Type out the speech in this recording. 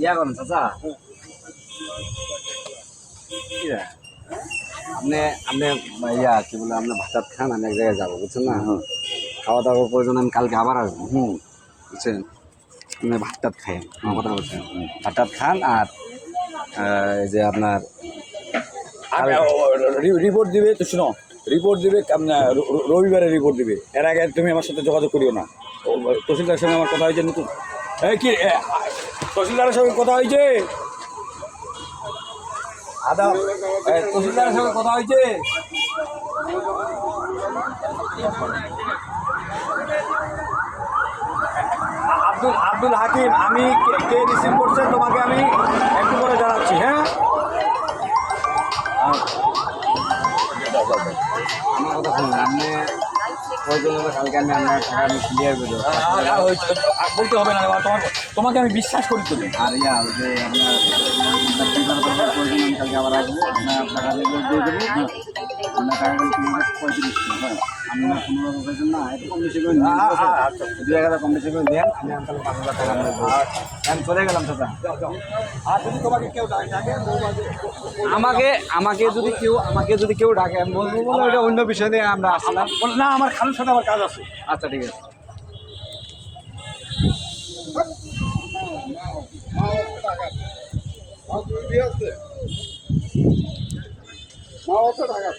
ইয়া করেন চাচা আপনি আপনি ইয়া কি বলে আপনি ভাত খান আমি এক জায়গায় যাবো বুঝছেন না খাওয়া দাওয়ার প্রয়োজন আমি কালকে আবার আসবো বুঝছেন আপনি ভাত খাই আমার কথা বলছেন ভাত খান আর এই যে আপনার রিপোর্ট দিবে তো শুনো রিপোর্ট দিবে রবিবারে রিপোর্ট দিবে এর আগে তুমি আমার সাথে যোগাযোগ করিও না তহসিলদারের সঙ্গে আমার কথা হয়েছে নতুন কি তহসিলদারের সঙ্গে কথা হয়েছে তহসিলদারের সঙ্গে কথা হয়েছে আব্দুল হাকিম আমি কে রিসিভ করছে তোমাকে আমি একটু করে জানাচ্ছি হ্যাঁ আমার কথা শুনুন আপনি প্রয়োজন হলে কালকে আমি আপনার টাকা আমি ক্লিয়ার করে দেবো বলতে হবে না তোমাকে আমি বিশ্বাস করি তুমি আর ইয়া যে আপনার প্রয়োজন আমি কালকে আবার আসবো আপনার টাকা দিয়ে দেবো আপনার টাকা 35 হ্যাঁ আপনার 15 প্রয়োজন না একটু কম বেশি করে 2,000 কম বেশি করে দেন আমি আপনার 5,000 টাকা আমি চলে গেলাম চাচা আর যদি তোমাকে কেউ ডাকে আমাকে যদি কেউ ডাকে আমি বলবো বলে ওটা অন্য বিষয় নিয়ে আমরা আসলাম না আমার খালুর সাথে আমার কাজ আছে আচ্ছা ঠিক আছে টাকা